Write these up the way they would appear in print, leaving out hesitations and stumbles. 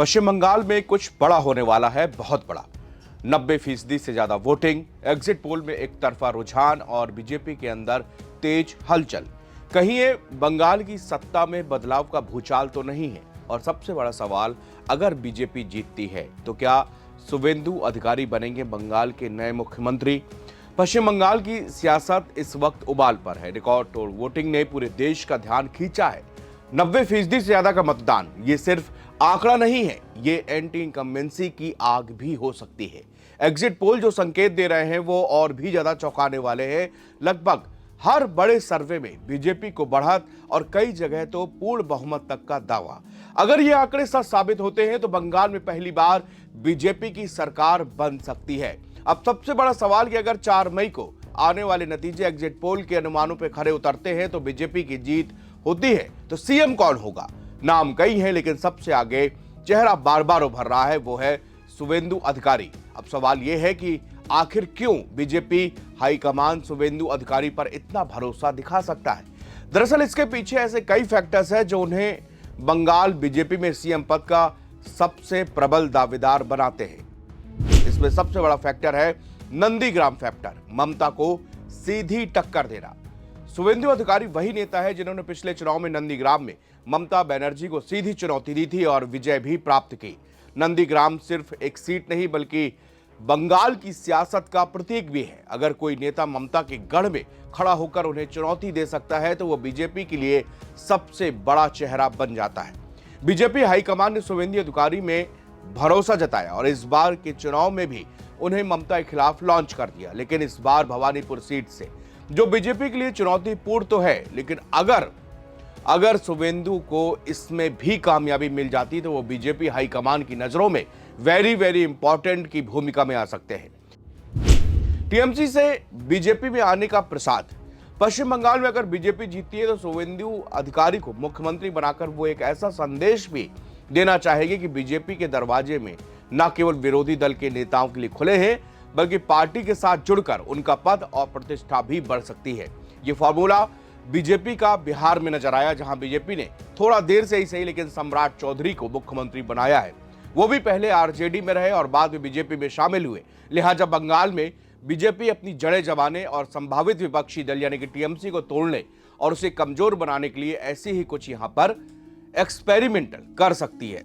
पश्चिम बंगाल में कुछ बड़ा होने वाला है, बहुत बड़ा। 90% से ज्यादा वोटिंग, एग्जिट पोल में एक तरफा रुझान और बीजेपी के अंदर तेज हलचल। कहीं ये बंगाल की सत्ता में बदलाव का भूचाल तो नहीं है? और सबसे बड़ा सवाल, अगर बीजेपी जीतती है तो क्या शुवेंदु अधिकारी बनेंगे बंगाल के नए मुख्यमंत्री? पश्चिम बंगाल की सियासत इस वक्त उबाल पर है। रिकॉर्ड तोड़ वोटिंग ने पूरे देश का ध्यान खींचा है। 90% से ज्यादा का मतदान ये सिर्फ आंकड़ा नहीं है, ये एंटी इनकम्बेंसी की आग भी हो सकती है। एग्जिट पोल जो संकेत दे रहे हैं वो और भी ज्यादा चौंकाने वाले हैं। लगभग हर बड़े सर्वे में बीजेपी को बढ़त और कई जगह तो पूर्ण बहुमत तक का दावा। अगर ये आंकड़े सच साबित होते हैं तो बंगाल में पहली बार बीजेपी की सरकार बन सकती है। अब सबसे बड़ा सवाल कि अगर 4 मई को आने वाले नतीजे एग्जिट पोल के अनुमानों पर खरे उतरते हैं तो बीजेपी की जीत होती है तो सीएम कौन होगा? नाम कई हैं, लेकिन सबसे आगे चेहरा बार बार उभर रहा है, वो है शुवेंदु अधिकारी। अब सवाल यह है कि आखिर क्यों बीजेपी हाईकमान शुवेंदु अधिकारी पर इतना भरोसा दिखा सकता है? दरअसल इसके पीछे ऐसे कई फैक्टर्स हैं जो उन्हें बंगाल बीजेपी में सीएम पद का सबसे प्रबल दावेदार बनाते हैं। इसमें सबसे बड़ा फैक्टर है नंदीग्राम फैक्टर, ममता को सीधी टक्कर देना। शुवेंदु अधिकारी वही नेता है जिन्होंने पिछले चुनाव में नंदीग्राम में ममता बनर्जी को सीधी चुनौती दी थी और विजय भी प्राप्त की। नंदीग्राम सिर्फ एक सीट नहीं बल्कि बंगाल की सियासत का प्रतीक भी है। अगर कोई नेता ममता के गढ़ में खड़ा होकर उन्हें चुनौती दे सकता है तो वो बीजेपी के लिए सबसे बड़ा चेहरा बन जाता है। बीजेपी हाईकमान ने शुवेंदु अधिकारी में भरोसा जताया और इस बार के चुनाव में भी उन्हें ममता के खिलाफ लॉन्च कर दिया, लेकिन इस बार भवानीपुर सीट से, जो बीजेपी के लिए चुनौतीपूर्ण तो है, लेकिन अगर शुवेंदु को इसमें भी कामयाबी मिल जाती तो वो बीजेपी हाईकमान की नजरों में वेरी इंपॉर्टेंट की भूमिका में आ सकते हैं। टीएमसी से बीजेपी में आने का प्रसाद। पश्चिम बंगाल में अगर बीजेपी जीतती है तो शुवेंदु अधिकारी को मुख्यमंत्री बनाकर वो एक ऐसा संदेश भी देना चाहेगी कि बीजेपी के दरवाजे में न केवल विरोधी दल के नेताओं के लिए खुले हैं, बल्कि पार्टी के साथ जुड़कर उनका पद और प्रतिष्ठा भी बढ़ सकती है। ये फॉर्मूला बीजेपी का बिहार में नजर आया, जहां बीजेपी ने थोड़ा देर से ही सही लेकिन सम्राट चौधरी को मुख्यमंत्री बनाया है। वो भी पहले आरजेडी में रहे और बाद में बीजेपी में शामिल हुए। लिहाजा बंगाल में बीजेपी अपनी जड़ें जमाने और संभावित विपक्षी दल यानी कि टीएमसी को तोड़ने और उसे कमजोर बनाने के लिए ऐसी ही कुछ यहां पर एक्सपेरिमेंटल कर सकती है।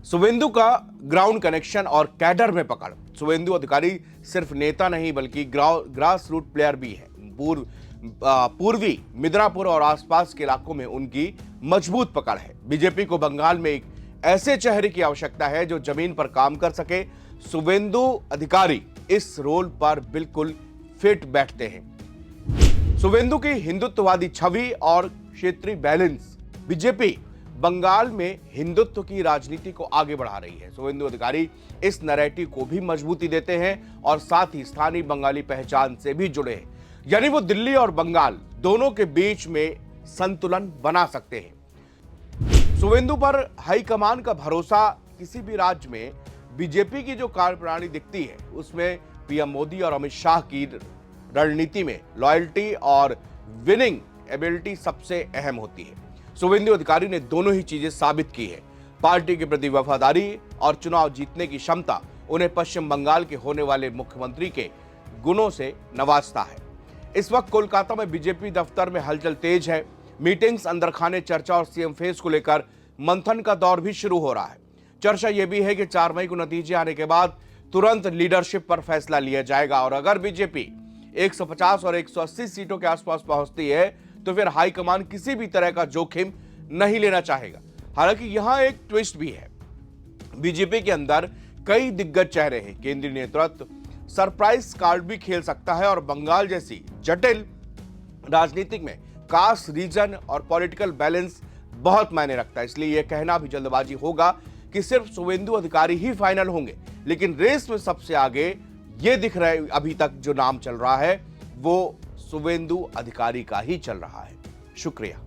शुवेंदु का ग्राउंड कनेक्शन और कैडर में पकड़। शुवेंदु अधिकारी सिर्फ नेता नहीं बल्कि ग्रास रूट प्लेयर भी है। पूर्वी मिदनापुर और आसपास के इलाकों में उनकी मजबूत पकड़ है। बीजेपी को बंगाल में एक ऐसे चेहरे की आवश्यकता है जो जमीन पर काम कर सके। शुवेंदु अधिकारी इस रोल पर बिल्कुल फिट बैठते हैं। शुवेंदु की हिंदुत्ववादी छवि और क्षेत्रीय बैलेंस। बीजेपी बंगाल में हिंदुत्व की राजनीति को आगे बढ़ा रही है। शुवेंदु अधिकारी इस नैरेटिव को भी मजबूती देते हैं और साथ ही स्थानीय बंगाली पहचान से भी जुड़े हैं, यानी वो दिल्ली और बंगाल दोनों के बीच में संतुलन बना सकते हैं। शुवेंदु पर हाईकमान का भरोसा। किसी भी राज्य में बीजेपी की जो कार्यप्रणाली दिखती है उसमें पीएम मोदी और अमित शाह की रणनीति में लॉयल्टी और विनिंग एबिलिटी सबसे अहम होती है। शुवेंदु अधिकारी ने दोनों ही चीजें साबित की है। पार्टी के प्रति वफादारी और चुनाव जीतने की क्षमता उन्हें पश्चिम बंगाल के होने वाले मुख्यमंत्री के गुणों से नवाजता है। इस वक्त कोलकाता में बीजेपी दफ्तर में हलचल तेज है। मीटिंग्स, अंदर खाने चर्चा और सीएम फेस को लेकर मंथन का दौर भी शुरू हो रहा है। चर्चा यह भी है कि 4 मई को नतीजे आने के बाद तुरंत लीडरशिप पर फैसला लिया जाएगा और अगर बीजेपी 150 और 180 सीटों के आसपास पहुंचती है तो फिर हाईकमान किसी भी तरह का जोखिम नहीं लेना चाहेगा। हालांकि यहां एक ट्विस्ट भी है। बीजेपी के अंदर कई दिग्गज चेहरे हैं। केंद्रीय नेतृत्व सरप्राइज कार्ड भी खेल सकता है और बंगाल जैसी जटिल राजनीतिक में कास्ट, रीजन और पॉलिटिकल बैलेंस बहुत मायने रखता है। इसलिए यह कहना भी जल्दबाजी होगा कि सिर्फ शुवेंदु अधिकारी ही फाइनल होंगे, लेकिन रेस में सबसे आगे ये दिख रहा है, अभी तक जो नाम चल रहा है वो शुवेंदु अधिकारी का ही चल रहा है। शुक्रिया।